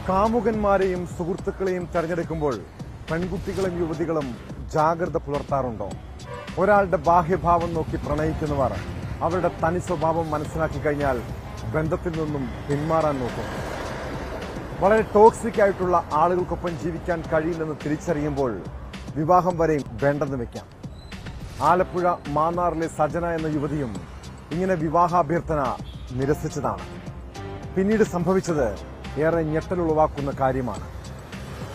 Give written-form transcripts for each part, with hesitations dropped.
കാമുകന്മാരെയും സുഹൃത്തുക്കളെയും തെരഞ്ഞെടുക്കുമ്പോൾ പെൺകുട്ടികളും യുവതികളും ജാഗ്രത പുലർത്താറുണ്ടോ? ഒരാളുടെ ബാഹ്യഭാവം നോക്കി പ്രണയിക്കുന്നവർ അവരുടെ തനി സ്വഭാവം മനസ്സിലാക്കി കഴിഞ്ഞാൽ ബന്ധത്തിൽ നിന്നും പിന്മാറാൻ നോക്കും. വളരെ ടോക്സിക് ആയിട്ടുള്ള ആളുകൾക്കൊപ്പം ജീവിക്കാൻ കഴിയില്ലെന്ന് തിരിച്ചറിയുമ്പോൾ വിവാഹം വരെയും വേണ്ടെന്ന് വെക്കാം. ആലപ്പുഴ മാന്നാറിലെ സജന എന്ന യുവതിയും ഇങ്ങനെ വിവാഹാഭ്യർത്ഥന നിരസിച്ചതാണ്. പിന്നീട് സംഭവിച്ചത് ഏറെ ഞെട്ടലുളവാക്കുന്ന കാര്യമാണ്.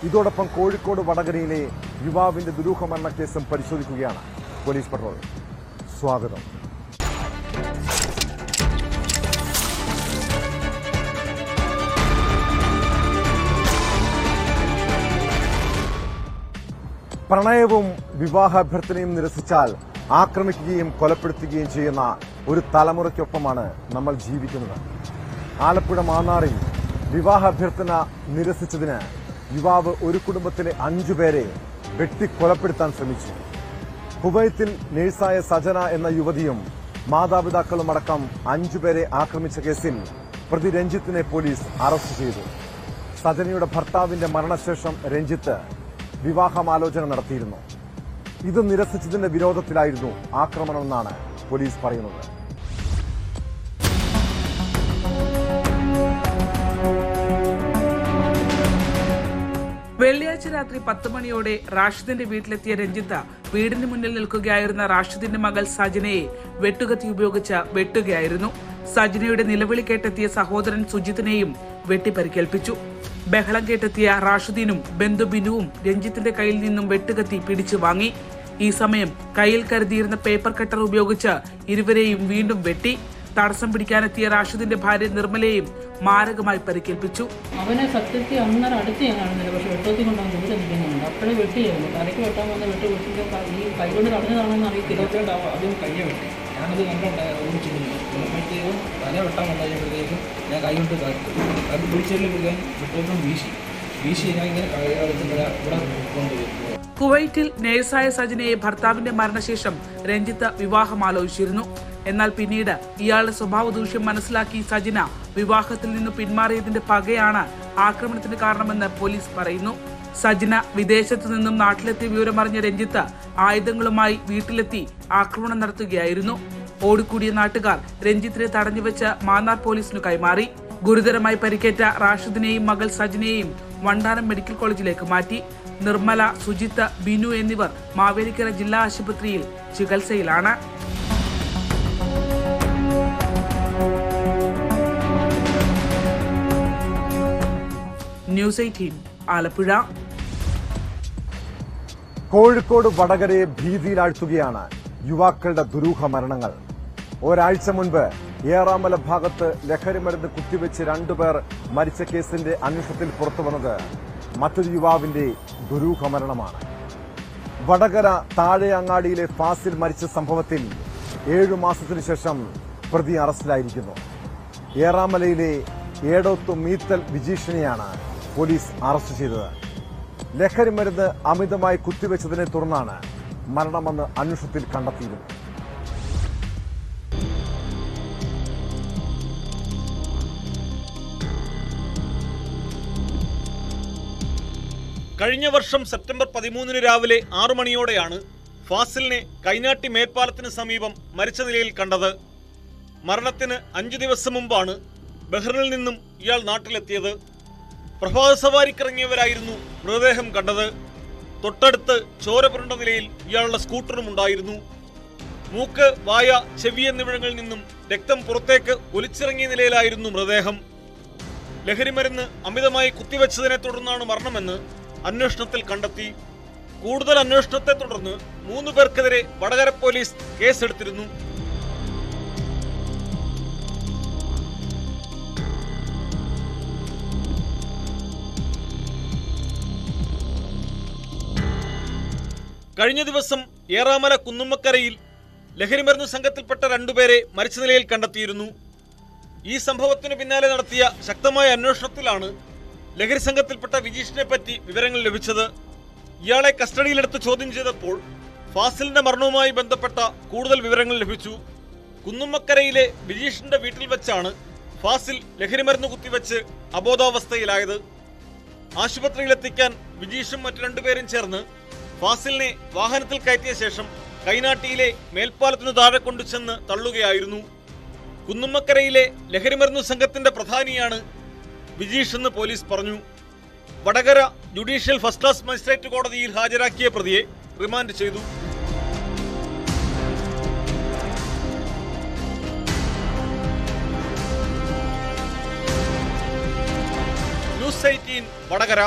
ഇതോടൊപ്പം കോഴിക്കോട് വടകരയിലെ യുവാവിന്റെ ദുരൂഹ മരണക്കേസും പരിശോധിക്കുകയാണ് പോലീസ് പട്രോൾ. സ്വാഗതം. പ്രണയവും വിവാഹാഭ്യർത്ഥനയും നിരസിച്ചാൽ ആക്രമിക്കുകയും കൊലപ്പെടുത്തുകയും ചെയ്യുന്ന ഒരു തലമുറയ്ക്കൊപ്പമാണ് നമ്മൾ ജീവിക്കുന്നത്. ആലപ്പുഴ മാന്നാറിൽ വിവാഹാഭ്യർത്ഥന നിരസിച്ചതിന് യുവാവ് ഒരു കുടുംബത്തിലെ 5 പേരെ വെട്ടിക്കൊലപ്പെടുത്താൻ ശ്രമിച്ചു. കുവൈത്തിൽ നഴ്സായ സജന എന്ന യുവതിയും മാതാപിതാക്കളുമടക്കം 5 പേരെ ആക്രമിച്ച കേസിൽ പ്രതി രഞ്ജിത്തിനെ പോലീസ് അറസ്റ്റ് ചെയ്തു. സജനയുടെ ഭർത്താവിന്റെ മരണശേഷം രഞ്ജിത്ത് വിവാഹമാലോചന നടത്തിയിരുന്നു. ഇത് നിരസിച്ചതിന്റെ വിരോധത്തിലായിരുന്നു ആക്രമണമെന്നാണ് പോലീസ് പറയുന്നത്. വെള്ളിയാഴ്ച രാത്രി 10 മണിയോടെ റാഷിദിന്റെ വീട്ടിലെത്തിയ രഞ്ജിത്ത് വീടിന് മുന്നിൽ നിൽക്കുകയായിരുന്ന റാഷിദിന്റെ മകൾ സജനയെ വെട്ടുകത്തി ഉപയോഗിച്ച് വെട്ടുകയായിരുന്നു. സജനയുടെ നിലവിളി കേട്ടെത്തിയ സഹോദരൻ സുജിത്തിനെയും വെട്ടിപ്പരിക്കേൽപ്പിച്ചു. ബഹളം കേട്ടെത്തിയ റാഷിദിനും ബന്ധു ബിനുവും രഞ്ജിത്തിന്റെ കയ്യിൽ നിന്നും വെട്ടുകത്തി പിടിച്ചു വാങ്ങി. ഈ സമയം കയ്യിൽ കരുതിയിരുന്ന പേപ്പർ കട്ടർ ഉപയോഗിച്ച് ഇരുവരെയും വീണ്ടും വെട്ടി. തടസ്സം പിടിക്കാനെത്തിയ റാഷിദിന്റെ ഭാര്യ നിർമ്മലയെയും മാരകമായി പരിക്കേൽപ്പിച്ചു. അവനെ സത്യത്തിൽ അന്നേരം അടുത്ത് ഞാൻ കാണുന്നില്ല, പക്ഷെ വെട്ടത്തിൽ കൊണ്ടാണ് ദൂരെ നിൽക്കുന്നുണ്ട്. അപ്പോഴും വെട്ടിയായിരുന്നു. തലയ്ക്ക് വെട്ടാൻ വന്ന വെട്ടിക്കുമ്പോൾ ഈ കൈകൊണ്ട് തടഞ്ഞതാണെന്ന് അറിയത്തില്ല. ആദ്യം കയ്യെ വെട്ടി. ഞാനത് കണ്ടോണ്ടായിരുന്നു. തല വെട്ടാൻ വന്നപ്പോഴത്തേക്കും ഞാൻ കൈ കൊണ്ട് അത് പിടിച്ചതിൽ പിടിക്കാൻ വെട്ടോട്ടും വീശി ഞാൻ ഇങ്ങനെ ഇവിടെ കൊണ്ടുപോയി. കുവൈറ്റിൽ നേഴ്സായ സജനയെ ഭർത്താവിന്റെ മരണശേഷം രഞ്ജിത്ത് വിവാഹം ആലോചിച്ചിരുന്നു. എന്നാൽ പിന്നീട് ഇയാളുടെ സ്വഭാവ ദൂഷ്യം മനസ്സിലാക്കി സജന വിവാഹത്തിൽ നിന്ന് പിന്മാറിയതിന്റെ പകയാണ് ആക്രമണത്തിന് കാരണമെന്ന് പോലീസ് പറയുന്നു. സജന വിദേശത്തു നിന്നും നാട്ടിലെത്തിയ വിവരമറിഞ്ഞ രഞ്ജിത്ത് ആയുധങ്ങളുമായി വീട്ടിലെത്തി ആക്രമണം നടത്തുകയായിരുന്നു. ഓടിക്കൂടിയ നാട്ടുകാർ രഞ്ജിത്തിനെ തടഞ്ഞുവെച്ച് മാന്നാർ പോലീസിനു കൈമാറി. ഗുരുതരമായി പരിക്കേറ്റ റാഷിദിനെയും മകൾ സജനയെയും വണ്ടാനം മെഡിക്കൽ കോളേജിലേക്ക് മാറ്റി. നിർമ്മല, സുജിത്ത്, ബിനു എന്നിവർ മാവേലിക്കര ജില്ലാ ആശുപത്രിയിൽ ചികിത്സയിലാണ്. ന്യൂസ് 18 ആലപ്പുഴ. കോഴിക്കോട് വടകരയെ ഭീതിയിലാഴ്ത്തുകയാണ് യുവാക്കളുടെ ദുരൂഹ മരണങ്ങൾ. ഒരാഴ്ച മുൻപ് ഏറാമല ഭാഗത്ത് ലഹരിമരുന്ന് കുത്തിവെച്ച് 2 പേർ മരിച്ച കേസിന്റെ അന്വേഷണത്തിൽ പുറത്തുവന്നത് മറ്റൊരു യുവാവിന്റെ ദുരൂഹ മരണമാണ്. വടകര താഴെയങ്ങാടിയിലെ ഫാസിൽ മരിച്ച സംഭവത്തിൽ 7 മാസത്തിനു ശേഷം പ്രതി അറസ്റ്റിലായിരിക്കുന്നു. ഏറാമലയിലെ ഏടോത്ത് മീത്തൽ വിജീഷിനെയാണ് പോലീസ് അറസ്റ്റ് ചെയ്തത്. ലഹരിമരുന്ന് അമിതമായി കുത്തിവെച്ചതിനെ തുടർന്നാണ് മരണമെന്ന് അന്വേഷണത്തിൽ കണ്ടെത്തിയിരുന്നു. കഴിഞ്ഞ വർഷം സെപ്റ്റംബർ 13 രാവിലെ 6 മണിയോടെയാണ് ഫാസിലിനെ കൈനാട്ടി മേൽപ്പാലത്തിന് സമീപം മരിച്ച നിലയിൽ കണ്ടത്. മരണത്തിന് 5 ദിവസം മുമ്പാണ് ബഹ്റിനിൽ നിന്നും ഇയാൾ നാട്ടിലെത്തിയത്. പ്രഭാത സവാരിക്കിറങ്ങിയവരായിരുന്നു മൃതദേഹം കണ്ടത്. തൊട്ടടുത്ത് ചോര പുരണ്ട നിലയിൽ ഇയാളുടെ സ്കൂട്ടറും ഉണ്ടായിരുന്നു. മൂക്ക്, വായ, ചെവി എന്നിവിടങ്ങളിൽ നിന്നും രക്തം പുറത്തേക്ക് ഒലിച്ചിറങ്ങിയ നിലയിലായിരുന്നു മൃതദേഹം. ലഹരിമരുന്ന് അമിതമായി കുത്തിവെച്ചതിനെ തുടർന്നാണ് മരണമെന്ന് അന്വേഷണത്തിൽ കണ്ടെത്തി. കൂടുതൽ അന്വേഷണത്തെ തുടർന്ന് 3 പേർക്കെതിരെ വടകര പോലീസ് കേസെടുത്തിരുന്നു. കഴിഞ്ഞ ദിവസം ഏറാമല കുന്നുമ്മക്കരയിൽ ലഹരിമരുന്ന് സംഘത്തിൽപ്പെട്ട 2 പേരെ മരിച്ച നിലയിൽ കണ്ടെത്തിയിരുന്നു. ഈ സംഭവത്തിനു പിന്നാലെ നടത്തിയ ശക്തമായ അന്വേഷണത്തിലാണ് ലഹരി സംഘത്തിൽപ്പെട്ട വിജീഷിനെ പറ്റി വിവരങ്ങൾ ലഭിച്ചത്. ഇയാളെ കസ്റ്റഡിയിലെടുത്ത് ചോദ്യം ചെയ്തപ്പോൾ ഫാസിലിന്റെ മരണവുമായി ബന്ധപ്പെട്ട കൂടുതൽ വിവരങ്ങൾ ലഭിച്ചു. കുന്നുമ്മക്കരയിലെ വിജീഷിന്റെ വീട്ടിൽ വെച്ചാണ് ഫാസിൽ ലഹരിമരുന്ന് കുത്തിവെച്ച് അബോധാവസ്ഥയിലായത്. ആശുപത്രിയിലെത്തിക്കാൻ വിജീഷും മറ്റു രണ്ടുപേരും ചേർന്ന് ഫാസിലിനെ വാഹനത്തിൽ കയറ്റിയ ശേഷം കൈനാട്ടിയിലെ മേൽപ്പാലത്തിനു താഴെ കൊണ്ടുചെന്ന് തള്ളുകയായിരുന്നു. കുന്നുമ്മക്കരയിലെ ലഹരിമരുന്നു സംഘത്തിന്റെ പ്രധാനിയാണ് വിജീഷ് എന്ന് പോലീസ് പറഞ്ഞു. Vadakara judicial first class magistrate കോടതിയിൽ ഹാജരാക്കിയ പ്രതിയെ റിമാൻഡ് ചെയ്തു. ന്യൂസ് 18 വടകര.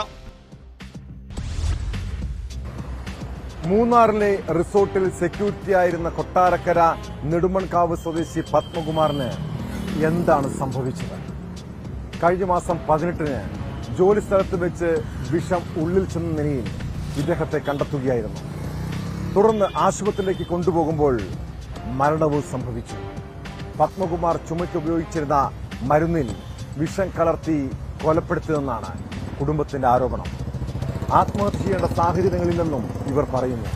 മൂന്നാറിലെ റിസോർട്ടിൽ സെക്യൂരിറ്റിയായിരുന്ന കൊട്ടാരക്കര നെടുമൺകാവ് സ്വദേശി പത്മകുമാറിന് എന്താണ് സംഭവിച്ചത്? കഴിഞ്ഞ മാസം 18-ന് ജോലി സ്ഥലത്ത് വെച്ച് വിഷം ഉള്ളിൽ ചെന്ന നിലയിൽ ഇദ്ദേഹത്തെ കണ്ടെത്തുകയായിരുന്നു. തുടർന്ന് ആശുപത്രിയിലേക്ക് കൊണ്ടുപോകുമ്പോൾ മരണവും സംഭവിച്ചു. പത്മകുമാർ ചുമയ്ക്ക് ഉപയോഗിച്ചിരുന്ന മരുന്നിൽ വിഷം കലർത്തി കൊലപ്പെടുത്തിയതെന്നാണ് കുടുംബത്തിന്റെ ആരോപണം. ആത്മഹത്യ ചെയ്യേണ്ട സാഹചര്യങ്ങളില്ലെന്നും ഇവർ പറയുന്നു.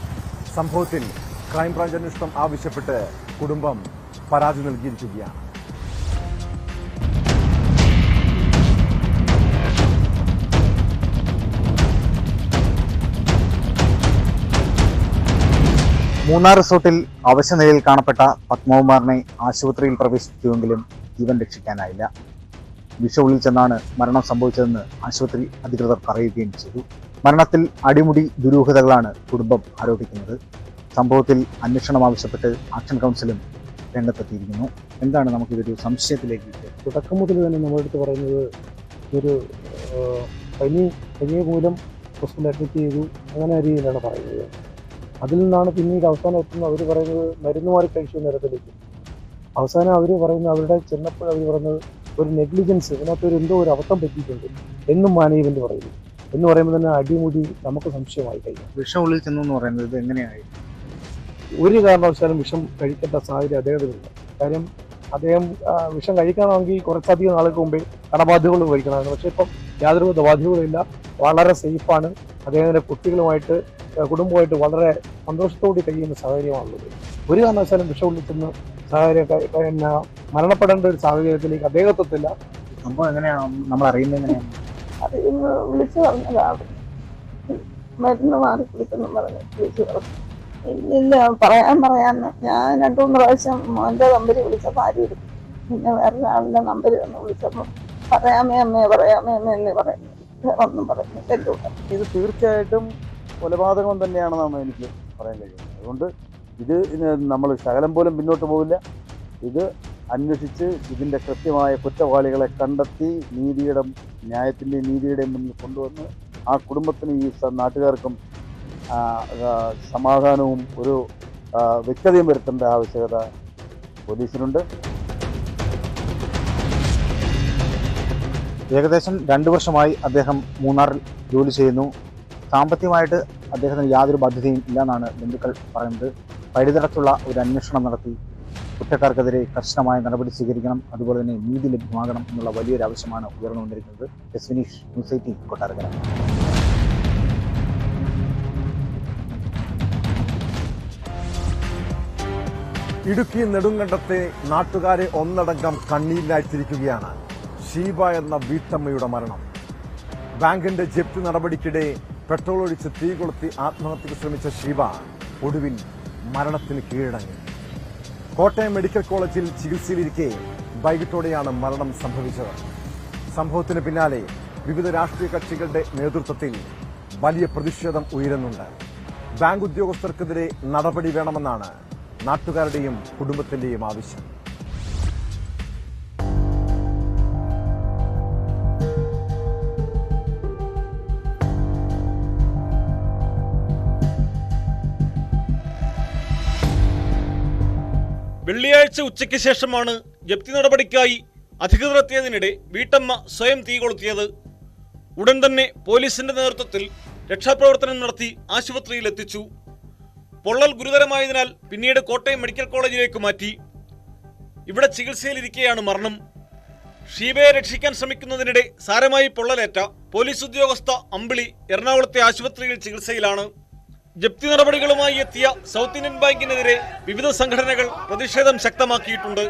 സംഭവത്തിൽ ക്രൈംബ്രാഞ്ച് അന്വേഷണം ആവശ്യപ്പെട്ട് കുടുംബം പരാതി നൽകിയിരിക്കുകയാണ്. മൂന്നാർ റിസോർട്ടിൽ അവശനിലയിൽ കാണപ്പെട്ട പത്മകുമാറിനെ ആശുപത്രിയിൽ പ്രവേശിപ്പിച്ചുവെങ്കിലും ജീവൻ രക്ഷിക്കാനായില്ല. വിഷം ഉള്ളിൽ ചെന്നാണ് മരണം സംഭവിച്ചതെന്ന് ആശുപത്രി അധികൃതർ പറയുകയും ചെയ്തു. മരണത്തിൽ അടിമുടി ദുരൂഹതകളാണ് കുടുംബം ആരോപിക്കുന്നത്. സംഭവത്തിൽ അന്വേഷണം ആവശ്യപ്പെട്ട് ആക്ഷൻ കൗൺസിലും രംഗത്തെത്തിയിരിക്കുന്നു. എന്താണ് നമുക്കിതൊരു സംശയത്തിലേക്ക്? തുടക്കം മുതൽ തന്നെ നമ്മളെടുത്ത് പറയുന്നത് ഒരു പനി മൂലം ഹോസ്പിറ്റലിൽ അഡ്മിറ്റ് ചെയ്തു, അങ്ങനെ ആ രീതിയിലാണ് പറയുന്നത്. അതിൽ നിന്നാണ് പിന്നീട് അവസാനം എത്തുന്നത് അവർ പറയുന്നത് മരുന്ന് മാറി കഴിച്ചു നേരത്തിലേക്ക്. അവസാനം അവർ പറയുന്നത് അവരുടെ ചെന്നപ്പോൾ അവർ പറയുന്നത് ഒരു നെഗ്ലിജൻസ്, ഇതിനകത്തൊരു എന്തോ ഒരു അബദ്ധം പറ്റിയിട്ടുണ്ട് എന്നും മാനേജ്മെന്റ് പറയുന്നു. എന്ന് പറയുമ്പോൾ തന്നെ അടിമുടി നമുക്ക് സംശയമായി കഴിഞ്ഞു. വിഷം ഉള്ളിൽ ചെന്നു എന്ന് പറയുന്നത് ഇത് എങ്ങനെയായി? ഒരു കാരണവശാലും വിഷം കഴിക്കേണ്ട സാഹചര്യം അദ്ദേഹത്തിനില്ല. കാര്യം അദ്ദേഹം വിഷം കഴിക്കണമെങ്കിൽ കുറച്ചധികം നാൾക്ക് മുമ്പേ കടബാധ്യതകൾ കഴിക്കണമായിരുന്നു. പക്ഷെ ഇപ്പം യാതൊരു ബാധ്യതകളില്ല, വളരെ സേഫാണ്. അദ്ദേഹത്തിന്റെ കുട്ടികളുമായിട്ട് കുടുംബമായിട്ട് വളരെ സന്തോഷത്തോടെ കഴിയുന്ന സാഹചര്യമാണുള്ളത്. ഒരു കാരണവശാലും വിഷം ഉള്ളിൽ ചെന്ന് സാഹചര്യം മരണപ്പെടേണ്ട ഒരു സാഹചര്യത്തിലേക്ക് അദ്ദേഹത്തെത്തില്ല. സംഭവം എങ്ങനെയാണ് നമ്മൾ അറിയുന്നത്? എങ്ങനെയാണ് അറിയുന്ന? വിളിച്ചു പറഞ്ഞതാണ്, മരുന്ന് മാറി കുടിക്കുന്നു പറഞ്ഞ് വിളിച്ചു പറഞ്ഞു. ഇല്ല പറയാന്ന് ഞാൻ 2-3 പ്രാവശ്യം മോൻ്റെ നമ്പർ വിളിച്ചപ്പോൾ ആരും എടുത്തു. പിന്നെ വേറൊരാളുടെ നമ്പർ വന്ന് വിളിച്ചപ്പോൾ പറയാമേ അമ്മേ എന്ന് പറയുന്നു. ഒന്നും പറയുന്നു. ഇത് തീർച്ചയായിട്ടും കൊലപാതകം തന്നെയാണെന്നാണ് എനിക്ക് പറയാൻ കഴിയുന്നത്. അതുകൊണ്ട് ഇത് നമ്മൾ ശകലം പോലും പിന്നോട്ട് പോവില്ല. ഇത് അന്വേഷിച്ച് ഇതിൻ്റെ കൃത്യമായ കുറ്റവാളികളെ കണ്ടെത്തി നീതിയുടെയും മുന്നിൽ കൊണ്ടുവന്ന് ആ കുടുംബത്തിനും ഈ നാട്ടുകാർക്കും സമാധാനവും ഒരു വ്യക്തതയും വരുത്തേണ്ട ആവശ്യകത പോലീസിനുണ്ട്. ഏകദേശം 2 വർഷമായി അദ്ദേഹം മൂന്നാറിൽ ജോലി ചെയ്യുന്നു. സാമ്പത്തികമായിട്ട് അദ്ദേഹത്തിന് യാതൊരു ബാധ്യതയും ഇല്ലെന്നാണ് ബന്ധുക്കൾ പറയുന്നത്. വഴിതിടച്ചുള്ള ഒരു അന്വേഷണം നടത്തി കുറ്റക്കാർക്കെതിരെ കർശനമായ നടപടി സ്വീകരിക്കണം, അതുപോലെ തന്നെ നീതി ലഭ്യമാകണം എന്നുള്ള വലിയൊരു ആവശ്യമാണ് ഉയർന്നു വന്നിരിക്കുന്നത്. S Vineesh, news 18 Kottarakkara. ഇടുക്കി നെടുങ്കണ്ടത്തെ നാട്ടുകാരെ ഒന്നടങ്കം കണ്ണീരിലാഴ്ത്തിയിരിക്കുകയാണ് ഷീബ എന്ന വീട്ടമ്മയുടെ മരണം. ബാങ്കിന്റെ ജപ്തി നടപടിക്കിടെ പെട്രോൾ ഒഴിച്ച് തീ കൊളുത്തി ആത്മഹത്യക്ക് ശ്രമിച്ച ഷീബ ഒടുവിൽ മരണത്തിന് കീഴടങ്ങി. കോട്ടയം മെഡിക്കൽ കോളേജിൽ ചികിത്സയിലിരിക്കെ വൈകിട്ടോടെയാണ് മരണം സംഭവിച്ചത്. സംഭവത്തിന് പിന്നാലെ വിവിധ രാഷ്ട്രീയ കക്ഷികളുടെ നേതൃത്വത്തിൽ വലിയ പ്രതിഷേധം ഉയരുന്നുണ്ട്. ബാങ്ക് ഉദ്യോഗസ്ഥർക്കെതിരെ നടപടി വേണമെന്നാണ് നാട്ടുകാരുടെയും കുടുംബത്തിന്റെയും ആവശ്യം. വെള്ളിയാഴ്ച ഉച്ചയ്ക്ക് ശേഷമാണ് ജപ്തി നടപടിക്കായി അധികൃതർ എത്തിയതിനിടെ വീട്ടമ്മ സ്വയം തീ കൊളുത്തിയത്. ഉടൻ തന്നെ പോലീസിന്റെ നേതൃത്വത്തിൽ രക്ഷാപ്രവർത്തനം നടത്തി ആശുപത്രിയിൽ എത്തിച്ചു. പൊള്ളൽ ഗുരുതരമായതിനാൽ പിന്നീട് കോട്ടയം മെഡിക്കൽ കോളേജിലേക്ക് മാറ്റി. ഇവിടെ ചികിത്സയിലിരിക്കെയാണ് മരണം. ഷീബയെ രക്ഷിക്കാൻ ശ്രമിക്കുന്നതിനിടെ സാരമായി പൊള്ളലേറ്റ പോലീസ് ഉദ്യോഗസ്ഥ അമ്പിളി എറണാകുളത്തെ ആശുപത്രിയിൽ ചികിത്സയിലാണ്. ജപ്തി നടപടികളുമായി എത്തിയ സൗത്ത് ഇന്ത്യൻ ബാങ്കിനെതിരെ വിവിധ സംഘടനകൾ പ്രതിഷേധം ശക്തമാക്കിയിട്ടുണ്ട്.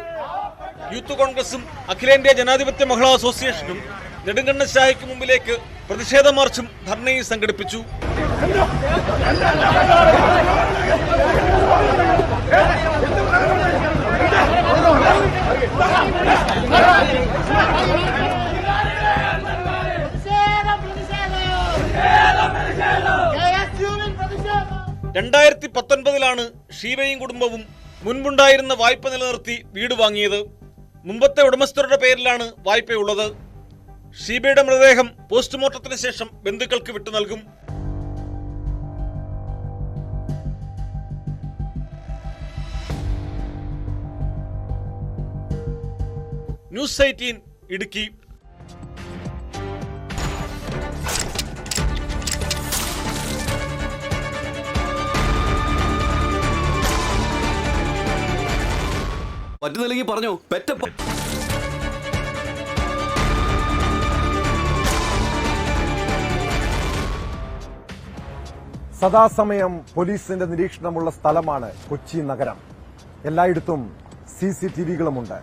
യൂത്ത് കോൺഗ്രസും അഖിലേന്ത്യാ ജനാധിപത്യ മഹിളാ അസോസിയേഷനും നെടുങ്കണ്ണശാലയ്ക്ക് മുമ്പിലേക്ക് പ്രതിഷേധ മാർച്ചും ധർണയും സംഘടിപ്പിച്ചു. രണ്ടായിരത്തി 19 ഷീബയും കുടുംബവും മുൻപുണ്ടായിരുന്ന വായ്പ നിലനിർത്തി വീട് വാങ്ങിയത്. മുമ്പത്തെ ഉടമസ്ഥരുടെ പേരിലാണ് വായ്പയുള്ളത്. ഷീബയുടെ മൃതദേഹം പോസ്റ്റ്മോർട്ടത്തിന് ശേഷം ബന്ധുക്കൾക്ക് വിട്ടു നൽകും. ന്യൂസ് 18 ഇടുക്കി. പറ്റുന്നില്ലെങ്കിൽ പറഞ്ഞോ. സദാസമയം പോലീസിന്റെ നിരീക്ഷണമുള്ള സ്ഥലമാണ് കൊച്ചി നഗരം. എല്ലായിടത്തും CCTVകളുമുണ്ട്.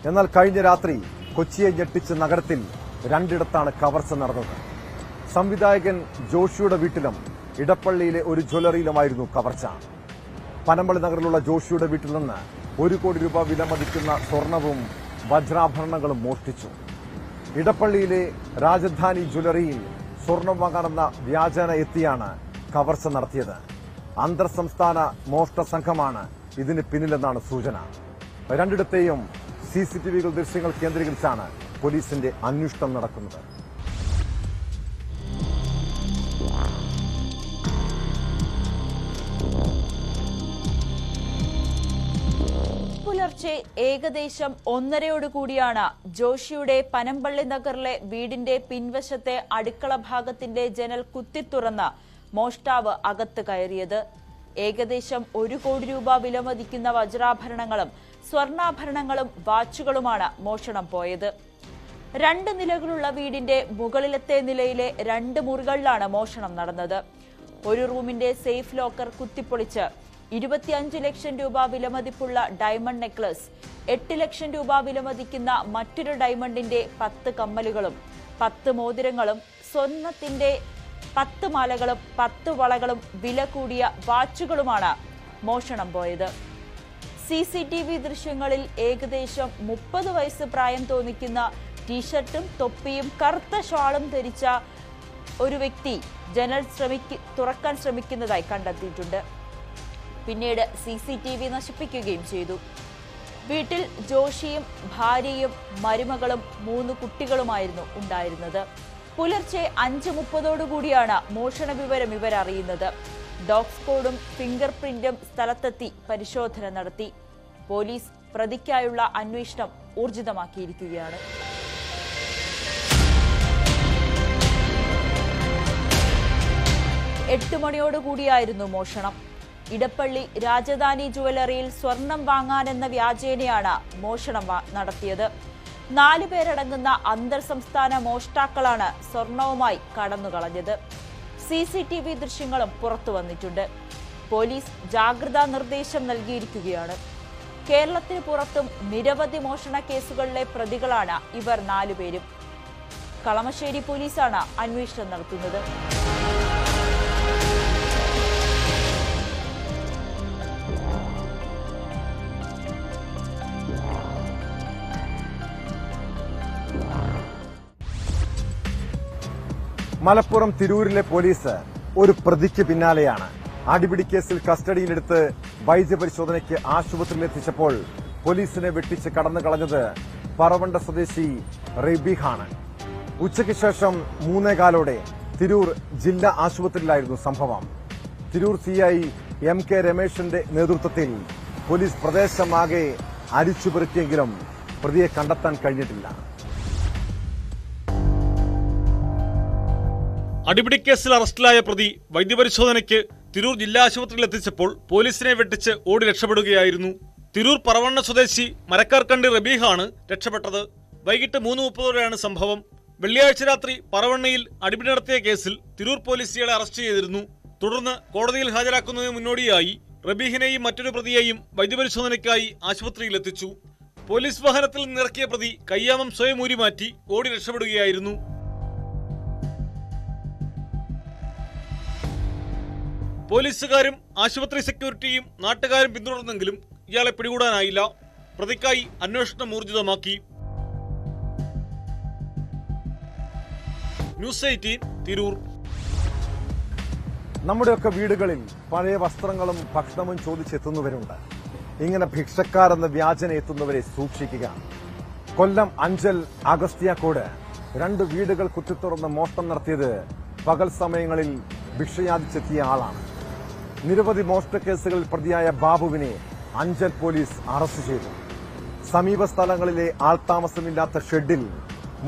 എന്നാൽ കഴിഞ്ഞ രാത്രി കൊച്ചിയെ ഞെട്ടിച്ച നഗരത്തിൽ രണ്ടിടത്താണ് കവർച്ച നടന്നത്. സംവിധായകൻ ജോഷിയുടെ വീട്ടിലും ഇടപ്പള്ളിയിലെ ഒരു ജ്വല്ലറിയിലുമായിരുന്നു കവർച്ച. പനമ്പള്ളി നഗറിലുള്ള ജോഷിയുടെ വീട്ടിൽ നിന്ന് 1 കോടി രൂപ വിലമതിക്കുന്ന സ്വർണവും വജ്രാഭരണങ്ങളും മോഷ്ടിച്ചു. ഇടപ്പള്ളിയിലെ രാജധാനി ജ്വല്ലറിയിൽ സ്വർണം വാങ്ങാനെന്ന വ്യാജേന എത്തിയാണ് കവർച്ച നടത്തിയത്. അന്തർ സംസ്ഥാന മോഷ്ട സംഘമാണ് ഇതിന് പിന്നിലെന്നാണ് സൂചന. രണ്ടിടത്തെയും CCTVകൾ ദൃശ്യങ്ങൾ കേന്ദ്രീകരിച്ചാണ് പോലീസിന്റെ അന്വേഷണം നടക്കുന്നത്. പുലർച്ചെ ഏകദേശം 1:30 ജോഷിയുടെ പനമ്പള്ളി നഗറിലെ വീടിന്റെ പിൻവശത്തെ അടുക്കള ഭാഗത്തിന്റെ ജനൽ കുത്തിത്തുറന്ന് മോഷ്ടാവ് അകത്ത് കയറിയത്. ഏകദേശം 1 കോടി രൂപ വിലമതിക്കുന്ന വജ്രാഭരണങ്ങളും സ്വർണ്ണാഭരണങ്ങളും വാച്ചുകളുമാണ് മോഷണം പോയത്. 2 നിലകളുള്ള വീടിന്റെ മുകളിലത്തെ നിലയിലെ 2 മുറികളിലാണ് മോഷണം നടന്നത്. ഒരു റൂമിന്റെ സേഫ് ലോക്കർ കുത്തിപ്പൊളിച്ച് 25 ലക്ഷം രൂപ വിലമതിപ്പുള്ള ഡയമണ്ട് നെക്ലസ്, 8 ലക്ഷം രൂപ വിലമതിക്കുന്ന മറ്റൊരു ഡയമണ്ടിന്റെ 10 കമ്മലുകളും 10 മോതിരങ്ങളും സ്വർണത്തിന്റെ 10 മാലകളും 10 വളകളും വില കൂടിയ വാച്ചുകളുമാണ് മോഷണം പോയത്. CCTV ദൃശ്യങ്ങളിൽ ഏകദേശം 30 വയസ്സ് പ്രായം തോന്നിക്കുന്ന ടീഷർട്ടും തൊപ്പിയും കറുത്ത ഷാളും ധരിച്ച ഒരു വ്യക്തി ജനൽ തുറക്കാൻ ശ്രമിക്കുന്നതായി കണ്ടെത്തിയിട്ടുണ്ട്. പിന്നീട് CCTV നശിപ്പിക്കുകയും ചെയ്തു. വീട്ടിൽ ജോഷിയും ഭാര്യയും മരുമകളും 3 കുട്ടികളുമായിരുന്നു ഉണ്ടായിരുന്നത്. പുലർച്ചെ 5:30 മോഷണ വിവരം ഇവരറിയുന്നത്. ഡോഗ് സ്ക്വാഡും ഫിംഗർ പ്രിന്റും സ്ഥലത്തെത്തി പരിശോധന നടത്തി. പോലീസ് പ്രതിക്കായുള്ള അന്വേഷണം ഊർജിതമാക്കിയിരിക്കുകയാണ്. എട്ട് മണിയോടുകൂടിയായിരുന്നു മോഷണം. ഇടപ്പള്ളി രാജധാനി ജുവലറിയിൽ സ്വർണം വാങ്ങാനെന്ന വ്യാജേനയാണ് മോഷണം നടത്തിയത്. 4 പേരടങ്ങുന്ന അന്തർ സംസ്ഥാന മോഷ്ടാക്കളാണ് സ്വർണവുമായി കടന്നുകളഞ്ഞത്. CCTV ദൃശ്യങ്ങളും പുറത്തു വന്നിട്ടുണ്ട്. പോലീസ് ജാഗ്രതാ നിർദ്ദേശം നൽകിയിരിക്കുകയാണ്. കേരളത്തിന് പുറത്തും നിരവധി മോഷണ കേസുകളിലെ പ്രതികളാണ് ഇവർ 4 പേരും. കളമശ്ശേരി പോലീസാണ് അന്വേഷണം നടത്തുന്നത്. മലപ്പുറം തിരൂരിലെ പോലീസ് ഒരു പ്രതിക്ക് പിന്നാലെയാണ്. അടിപിടി കേസിൽ കസ്റ്റഡിയിലെടുത്ത് വൈദ്യപരിശോധനയ്ക്ക് ആശുപത്രിയിലെത്തിച്ചപ്പോൾ പോലീസിനെ വെട്ടിച്ച് കടന്നുകളഞ്ഞത് പറവണ്ട സ്വദേശി റബീഹാണ്. ഉച്ചയ്ക്ക് ശേഷം 3:15 തിരൂർ ജില്ലാ ആശുപത്രിയിലായിരുന്നു സംഭവം. തിരൂർ CI MK രമേശിന്റെ നേതൃത്വത്തിൽ പോലീസ് പ്രദേശമാകെ അരിച്ചുപെറുക്കിയെങ്കിലും പ്രതിയെ കണ്ടെത്താൻ കഴിഞ്ഞിട്ടില്ല. അടിപിടി കേസിൽ അറസ്റ്റിലായ പ്രതി വൈദ്യപരിശോധനയ്ക്ക് തിരൂർ ജില്ലാ ആശുപത്രിയിൽ എത്തിച്ചപ്പോൾ പോലീസിനെ വെട്ടിച്ച് ഓടി രക്ഷപ്പെടുകയായിരുന്നു. തിരൂർ പറവണ്ണ സ്വദേശി മരക്കാർക്കണ്ടി റബീഹാണ് രക്ഷപ്പെട്ടത്. വൈകിട്ട് 3:30 സംഭവം. വെള്ളിയാഴ്ച രാത്രി പറവണ്ണയിൽ അടിപിടി നടത്തിയ കേസിൽ തിരൂർ പോലീസ് ഇയാളെ അറസ്റ്റ് ചെയ്തിരുന്നു. തുടർന്ന് കോടതിയിൽ ഹാജരാക്കുന്നതിന് മുന്നോടിയായി റബീഹിനെയും മറ്റൊരു പ്രതിയെയും വൈദ്യപരിശോധനയ്ക്കായി ആശുപത്രിയിലെത്തിച്ചു. പോലീസ് വാഹനത്തിൽ നിന്നിറക്കിയ പ്രതി കയ്യാമം സ്വയം ഊരിമാറ്റി ഓടി രക്ഷപ്പെടുകയായിരുന്നു. പോലീസുകാരും ആശുപത്രി സെക്യൂരിറ്റിയും നാട്ടുകാരും പിന്തുടർന്നെങ്കിലും ഇയാളെ പിടികൂടാനായില്ല. പ്രതിക്കായി അന്വേഷണം ഊർജിതമാക്കി. ന്യൂസ് 18 തിരൂർ. നമ്മുടെയൊക്കെ വീടുകളിൽ പഴയ വസ്ത്രങ്ങളും ഭക്ഷണവും ചോദിച്ചെത്തുന്നവരുണ്ട്. ഇങ്ങനെ ഭിക്ഷക്കാരെന്ന വ്യാജന എത്തുന്നവരെ സൂക്ഷിക്കുക. കൊല്ലം അഞ്ചൽ അഗസ്ത്യാക്കോട് 2 വീടുകൾ കുത്തിത്തുറന്ന് മോഷണം നടത്തിയത് പകൽ സമയങ്ങളിൽ ഭിക്ഷയാചിച്ചെത്തിയ ആളാണ്. നിരവധി മോഷണ കേസുകളിൽ പ്രതിയായ ബാബുവിനെ അഞ്ചൽ പോലീസ് അറസ്റ്റ് ചെയ്തു. സമീപ സ്ഥലങ്ങളിലെ ആൾതാമസമില്ലാത്ത ഷെഡിൽ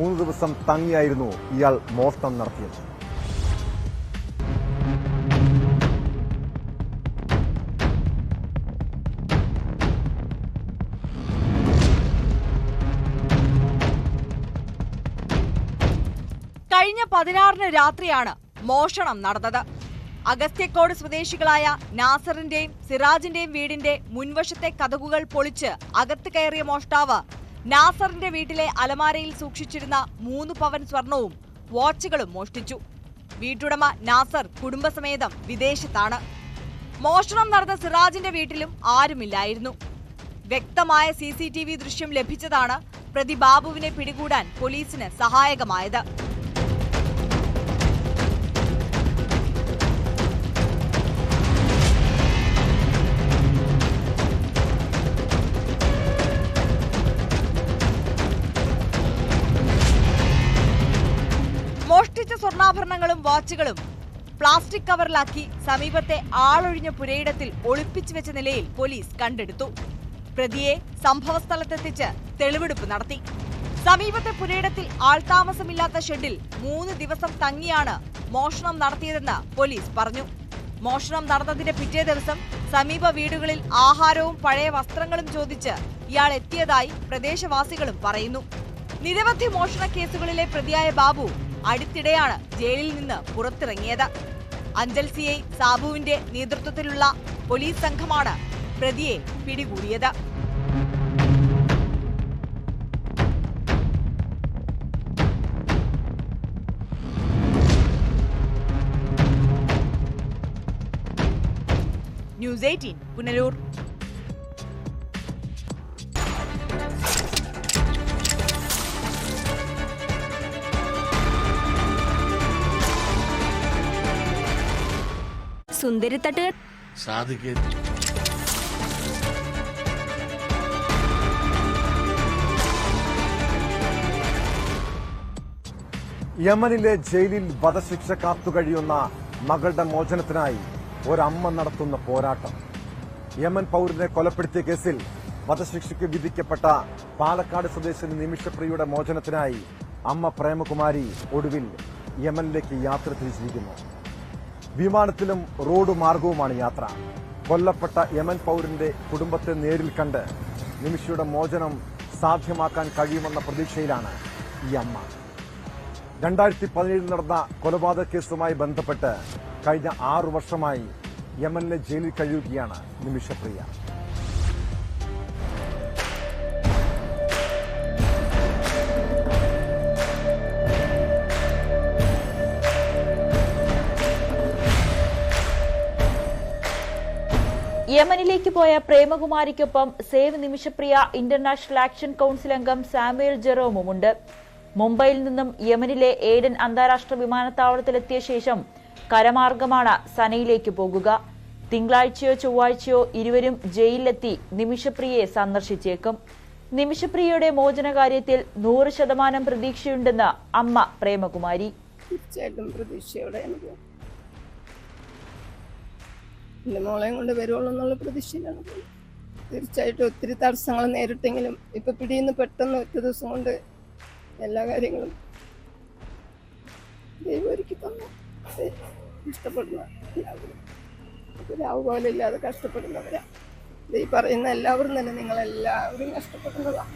3 ദിവസം തങ്ങിയായിരുന്നു ഇയാൾ മോഷണം നടത്തിയത്. കഴിഞ്ഞ 16-ന് രാത്രിയാണ് മോഷണം നടന്നത്. അഗസ്ത്യക്കോട് സ്വദേശികളായ നാസറിന്റെയും സിറാജിന്റെയും വീടിന്റെ മുൻവശത്തെ കതകുകൾ പൊളിച്ച് അകത്ത് കയറിയ മോഷ്ടാവ് നാസറിന്റെ വീട്ടിലെ അലമാരയിൽ സൂക്ഷിച്ചിരുന്ന 3 പവൻ സ്വർണവും വാച്ചുകളും മോഷ്ടിച്ചു. വീട്ടുടമ നാസർ കുടുംബസമേതം വിദേശത്താണ്. മോഷണം നടന്ന സിറാജിന്റെ വീട്ടിലും ആരുമില്ലായിരുന്നു. വ്യക്തമായ CCTV ദൃശ്യം ലഭിച്ചതാണ് പ്രതി ബാബുവിനെ പിടികൂടാൻ പോലീസിന് സഹായകമായത്. മോഷ്ടിച്ച സ്വർണ്ണാഭരണങ്ങളും വാച്ചുകളും പ്ലാസ്റ്റിക് കവറിലാക്കി സമീപത്തെ ആളൊഴിഞ്ഞ പുരയിടത്തിൽ ഒളിപ്പിച്ചു വെച്ച നിലയിൽ പോലീസ് കണ്ടെടുത്തു. പ്രതിയെ സംഭവസ്ഥലത്തെത്തിച്ച് തെളിവെടുപ്പ് നടത്തി. സമീപത്തെ പുരയിടത്തിൽ ആൾതാമസമില്ലാത്ത ഷെഡിൽ 3 ദിവസം തങ്ങിയാണ് മോഷണം നടത്തിയതെന്ന് പോലീസ് പറഞ്ഞു. മോഷണം നടന്നതിന്റെ പിറ്റേ ദിവസം സമീപ വീടുകളിൽ ആഹാരവും പഴയ വസ്ത്രങ്ങളും ചോദിച്ച് ഇയാൾ എത്തിയതായി പ്രദേശവാസികളും പറയുന്നു. നിരവധി മോഷണ കേസുകളിലെ പ്രതിയായ ബാബു അടുത്തിടെയാണ് ജയിലിൽ നിന്ന് പുറത്തിറങ്ങിയത്. അഞ്ചൽ CI സാബുവിന്റെ നേതൃത്വത്തിലുള്ള പോലീസ് സംഘമാണ് പ്രതിയെ പിടികൂടിയത്. ന്യൂസ് 18 പുനലൂർ. സുന്ദരിത്തട്ട് സാധിക്കും. യമനിലെ ജയിലിൽ വധശിക്ഷ കാത്തുകഴിയുന്ന മകളുടെ മോചനത്തിനായി ഒരമ്മ നടത്തുന്ന പോരാട്ടം. യമൻ പൌരനെ കൊലപ്പെടുത്തിയ കേസിൽ വധശിക്ഷയ്ക്ക് വിധിക്കപ്പെട്ട പാലക്കാട് സ്വദേശിനി നിമിഷപ്രിയയുടെ മോചനത്തിനായി അമ്മ പ്രേമകുമാരി ഒടുവിൽ യമനിലേക്ക് യാത്ര തിരിച്ചിരിക്കുന്നു. വിമാനത്തിലും റോഡ് മാർഗവുമാണ് യാത്ര. കൊല്ലപ്പെട്ട യമൻ പൌരന്റെ കുടുംബത്തെ നേരിൽ കണ്ട് നിമിഷയുടെ മോചനം സാധ്യമാക്കാൻ കഴിയുമെന്ന പ്രതീക്ഷയിലാണ് ഈ അമ്മ. 2017 നടന്ന കൊലപാതക കേസുമായി ബന്ധപ്പെട്ട് കഴിഞ്ഞ 6 വർഷമായി യമനിലെ ജയിലിൽ കഴിയുകയാണ് നിമിഷപ്രിയ. യമനിലേക്ക് പോയ പ്രേമകുമാരിക്കൊപ്പം save Nimishapriya international action council അംഗം സാമുവൽ ജെറോമുമുണ്ട്. മുംബൈയിൽ നിന്നും യമനിലെ ഏഡൻ അന്താരാഷ്ട്ര വിമാനത്താവളത്തിലെത്തിയ ശേഷം കരമാർഗമാണ് സനയിലേക്ക് പോകുക. തിങ്കളാഴ്ചയോ ചൊവ്വാഴ്ചയോ ഇരുവരും ജയിലിലെത്തി നിമിഷപ്രിയയെ സന്ദർശിച്ചേക്കും. നിമിഷപ്രിയയുടെ മോചനകാര്യത്തിൽ 100% പ്രതീക്ഷയുണ്ടെന്ന് അമ്മ പ്രേമകുമാരി. തീർച്ചയായിട്ടും പ്രതീക്ഷയോടെയാണ് പോകുന്നത്. എൻ്റെ മോളെയും കൊണ്ട് വരുവുള്ളൂ എന്നുള്ള പ്രതീക്ഷയിലാണ് പോകുന്നത്. തീർച്ചയായിട്ടും ഒത്തിരി തടസ്സങ്ങൾ നേരിട്ടെങ്കിലും ഇപ്പൊ പിടിയുന്ന പെട്ടെന്ന് ഒറ്റ ദിവസം കൊണ്ട് എല്ലാ കാര്യങ്ങളും ദൈവം ഒരുക്കി തന്നു. ഇഷ്ടപ്പെടുന്ന എല്ലാവരും രാവ് പോലെ ഇല്ലാതെ കഷ്ടപ്പെടുന്നവരാ. ഈ പറയുന്ന എല്ലാവരും തന്നെ നിങ്ങളെല്ലാവരും കഷ്ടപ്പെടുന്നതാണ്.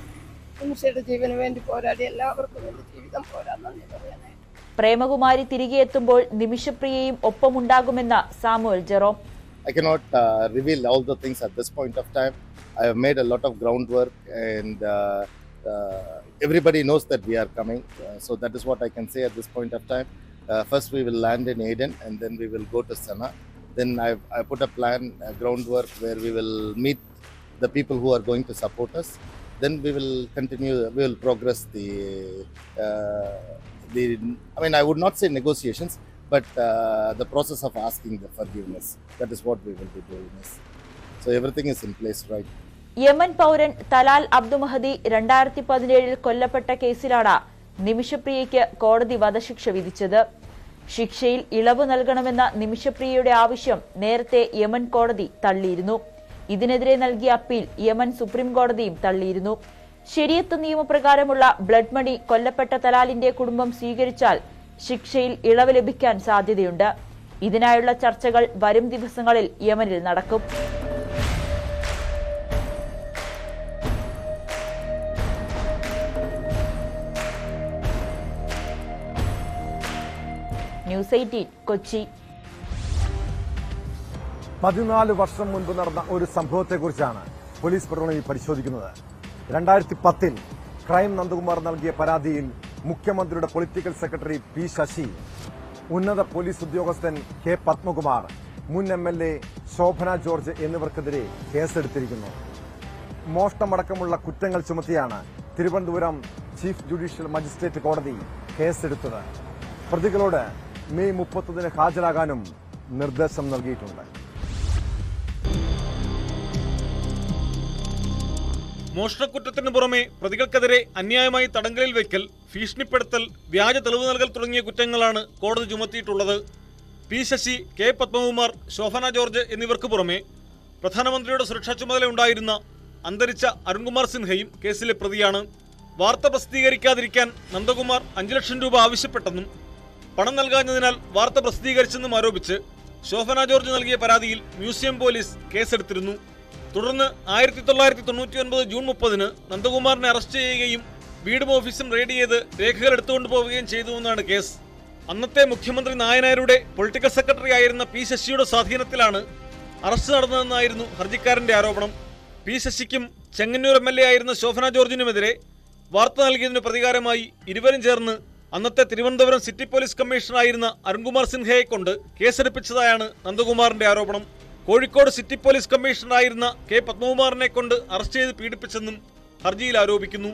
നിമിഷയുടെ ജീവന് വേണ്ടി പോരാടി എല്ലാവർക്കും വേണ്ടി ജീവിതം പോരാന്ന് പറയാനായി. പ്രേമകുമാരി തിരികെ എത്തുമ്പോൾ നിമിഷപ്രിയയും ഒപ്പമുണ്ടാകുമെന്ന് Samuel Jerome. I cannot reveal all the things at this point of time. I have made a lot of groundwork, and everybody knows that we are coming. So that is what I can say at this point of time. First we will land in Aden, and then we will go to Sana. Then I put a plan, a groundwork where we will meet the people who are going to support us. Then we will continue, we will progress I would not say negotiations, but the process of asking the forgiveness. That is what we will be doing. So everything is in place right. Yemen പൗരൻ Talal അബ്ദുമഹദി 2017 കൊല്ലപ്പെട്ട കേസിലാണ് നിമിഷപ്രിയയ്ക്ക് കോടതി വധശിക്ഷ വിധിച്ചത്. ശിക്ഷയിൽ ഇളവ് നൽകണമെന്ന നിമിഷപ്രിയയുടെ ആവശ്യം നേരത്തെ യമൻ കോടതി തള്ളിയിരുന്നു. ഇതിനെതിരെ നൽകിയ അപ്പീൽ യമൻ സുപ്രീം കോടതിയും തള്ളിയിരുന്നു. ശരിയത്ത് നിയമപ്രകാരമുള്ള ബ്ലഡ് മണി കൊല്ലപ്പെട്ട തലാലിന്റെ കുടുംബം സ്വീകരിച്ചാൽ ശിക്ഷയിൽ ഇളവ് ലഭിക്കാൻ സാധ്യതയുണ്ട്. ഇതിനായുള്ള ചർച്ചകൾ വരും ദിവസങ്ങളിൽ യമനിൽ നടക്കും. ന്യൂസ് 18 കൊച്ചി. 14 വർഷം മുൻപ് നടന്ന ഒരു സംഭവത്തെക്കുറിച്ചാണ് പോലീസ് പട്രോളിൽ പരിശോധിക്കുന്നത്. 2010 ക്രൈം നന്ദകുമാർ നൽകിയ പരാതിയിൽ മുഖ്യമന്ത്രിയുടെ പൊളിറ്റിക്കൽ സെക്രട്ടറി പി ശശി, ഉന്നത പോലീസ് ഉദ്യോഗസ്ഥൻ കെ പത്മകുമാർ, മുൻ MLA ശോഭന ജോർജ് എന്നിവർക്കെതിരെ കേസെടുത്തിരിക്കുന്നു. മോഷണമടക്കമുള്ള കുറ്റങ്ങൾ ചുമത്തിയാണ് തിരുവനന്തപുരം ചീഫ് ജുഡീഷ്യൽ മജിസ്ട്രേറ്റ് കോടതി കേസെടുത്തത്. പ്രതികളോട് മെയ് 30 ഹാജരാകാനും നിർദ്ദേശം നൽകിയിട്ടുണ്ട്. മോഷണക്കുറ്റത്തിന് പുറമെ പ്രതികൾക്കെതിരെ അന്യായമായി തടങ്കലിൽ വയ്ക്കൽ, ഭീഷണിപ്പെടുത്തൽ, വ്യാജ തെളിവ് നൽകൽ തുടങ്ങിയ കുറ്റങ്ങളാണ് കോടതി ചുമത്തിയിട്ടുള്ളത്. P Sasi, K Padmakumar, Shobhana George എന്നിവർക്ക് പുറമെ പ്രധാനമന്ത്രിയുടെ സുരക്ഷാ ചുമതലയുണ്ടായിരുന്ന അന്തരിച്ച അരുൺകുമാർ സിൻഹയും കേസിലെ പ്രതിയാണ്. വാർത്ത പ്രസിദ്ധീകരിക്കാതിരിക്കാൻ നന്ദകുമാർ 5 ലക്ഷം രൂപ ആവശ്യപ്പെട്ടെന്നും പണം നൽകാഞ്ഞതിനാൽ വാർത്ത പ്രസിദ്ധീകരിച്ചെന്നും ആരോപിച്ച് ശോഭന ജോർജ് നൽകിയ പരാതിയിൽ മ്യൂസിയം പോലീസ് കേസെടുത്തിരുന്നു. തുടർന്ന് 1999 ജൂൺ 30 നന്ദകുമാറിനെ അറസ്റ്റ് ചെയ്യുകയും വീടും ഓഫീസും റെയ്ഡ് ചെയ്ത് രേഖകൾ എടുത്തുകൊണ്ട് പോവുകയും ചെയ്തുവെന്നാണ് കേസ്. അന്നത്തെ മുഖ്യമന്ത്രി നായനാരുടെ പൊളിറ്റിക്കൽ സെക്രട്ടറി ആയിരുന്ന പി ശശിയുടെ സ്വാധീനത്തിലാണ് അറസ്റ്റ് നടന്നതെന്നായിരുന്നു ഹർജിക്കാരന്റെ ആരോപണം. പി ശശിക്കും ചെങ്ങന്നൂർ MLA ആയിരുന്ന ശോഭന ജോർജിനുമെതിരെ വാർത്ത നൽകിയതിന് പ്രതികാരമായി ഇരുവരും ചേർന്ന് അന്നത്തെ തിരുവനന്തപുരം സിറ്റി പോലീസ് കമ്മീഷണറായിരുന്ന അരുൺകുമാർ സിൻഹയെ കൊണ്ട് കേസെടുപ്പിച്ചതായാണ് നന്ദകുമാറിന്റെ ആരോപണം. കോഴിക്കോട് സിറ്റി പോലീസ് കമ്മീഷണറായിരുന്ന കെ പത്മകുമാറിനെ കൊണ്ട് അറസ്റ്റ് ചെയ്ത് പീഡിപ്പിച്ചെന്നും ഹർജിയിൽ ആരോപിക്കുന്നു.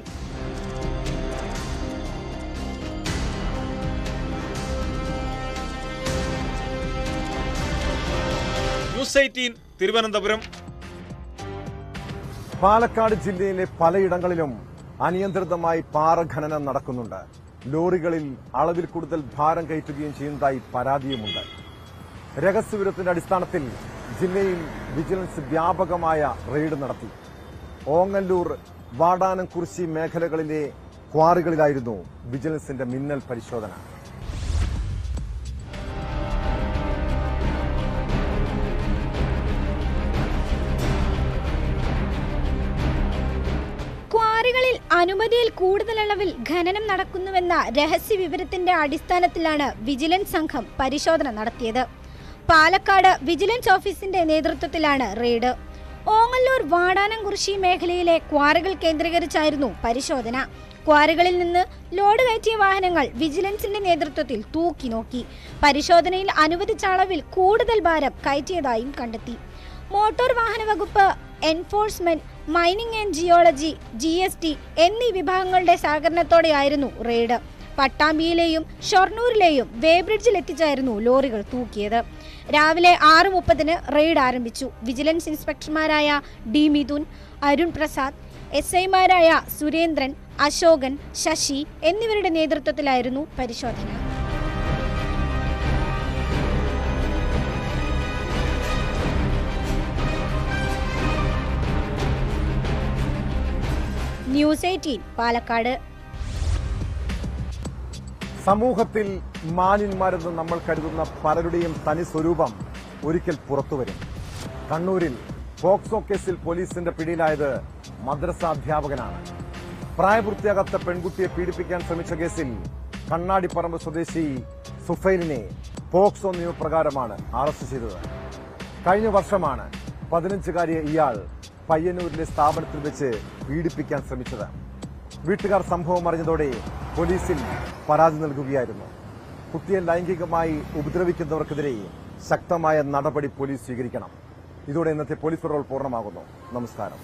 ന്യൂസ് 18 തിരുവനന്തപുരം. പാലക്കാട് ജില്ലയിലെ പലയിടങ്ങളിലും അനിയന്ത്രിതമായി പാറ ഖനനം നടക്കുന്നുണ്ട്. ലോറികളിൽ അളവിൽ കൂടുതൽ ഭാരം കയറ്റുകയും ചെയ്യുന്നതായി പരാതിയുമുണ്ട്. രഹസ്യവിവരത്തിന്റെ അടിസ്ഥാനത്തിൽ ജില്ലയിൽ വിജിലൻസ് വ്യാപകമായ റെയ്ഡ് നടത്തി. ഓങ്ങല്ലൂർ, വാടാനംകുറിശി മേഖലകളിലെ ക്വാറികളിലായിരുന്നു വിജിലൻസിന്റെ മിന്നൽ പരിശോധന. ക്വാറികളിൽ അനുമതിയിൽ കൂടുതൽ അളവിൽ ഖനനം നടക്കുന്നുവെന്ന രഹസ്യ വിവരത്തിന്റെ അടിസ്ഥാനത്തിലാണ് വിജിലൻസ് സംഘം പരിശോധന നടത്തിയത്. പാലക്കാട് വിജിലൻസ് ഓഫീസിന്റെ നേതൃത്വത്തിലാണ് റെയ്ഡ്. ഓങ്ങല്ലൂർ, വാടാനംകുറിശി മേഖലയിലെ ക്വാറികൾ കേന്ദ്രീകരിച്ചായിരുന്നു പരിശോധന. ക്വാറികളിൽ നിന്ന് ലോഡ് കയറ്റിയ വാഹനങ്ങൾ വിജിലൻസിന്റെ നേതൃത്വത്തിൽ തൂക്കി നോക്കി. പരിശോധനയിൽ അനുവദിച്ച അളവിൽ കൂടുതൽ ഭാരം കയറ്റിയതായും കണ്ടെത്തി. മോട്ടോർ വാഹന വകുപ്പ്, enforcement, mining and geology, GST എന്നീ വിഭാഗങ്ങളുടെ സഹകരണത്തോടെയായിരുന്നു റെയ്ഡ്. പട്ടാമ്പിയിലെയും ഷൊർണൂരിലെയും വേബ്രിഡ്ജിൽ എത്തിച്ചായിരുന്നു ലോറികൾ തൂക്കിയത്. രാവിലെ 6:30 റെയ്ഡ് ആരംഭിച്ചു. വിജിലൻസ് ഇൻസ്പെക്ടർമാരായ D. മിഥുൻ, അരുൺ പ്രസാദ്, SIമാരായ സുരേന്ദ്രൻ, അശോകൻ, ശശി എന്നിവരുടെ നേതൃത്വത്തിലായിരുന്നു പരിശോധന. ന്യൂസ് 18 പാലക്കാട്. സമൂഹത്തിൽ മാന്യന്മാരെന്ന് നമ്മൾ കരുതുന്ന പലരുടെയും തനി സ്വരൂപം ഒരിക്കൽ പുറത്തുവരും. കണ്ണൂരിൽ പോക്സോ കേസിൽ പോലീസിന്റെ പിടിയിലായത് മദ്രസാധ്യാപകനാണ്. പ്രായപൂർത്തിയാകാത്ത പെൺകുട്ടിയെ പീഡിപ്പിക്കാൻ ശ്രമിച്ച കേസിൽ കണ്ണാടിപ്പറമ്പ് സ്വദേശി സുഫൈലിനെ പോക്സോ നിയമപ്രകാരമാണ് അറസ്റ്റ് ചെയ്തത്. കഴിഞ്ഞ വർഷമാണ് 15-കാരിയെ ഇയാൾ പയ്യന്നൂരിലെ സ്ഥാപനത്തിൽ വെച്ച് പീഡിപ്പിക്കാൻ ശ്രമിച്ചത്. വീട്ടുകാർ സംഭവം അറിഞ്ഞതോടെ പോലീസിൽ പരാതി നൽകുകയായിരുന്നു. കുട്ടിയെ ലൈംഗികമായി ഉപദ്രവിക്കുന്നവർക്കെതിരെ ശക്തമായ നടപടി പോലീസ് സ്വീകരിക്കണം. ഇതോടെ ഇന്നത്തെ പോലീസ് പെട്രോൾ പൂർണ്ണമാകുന്നു. നമസ്കാരം.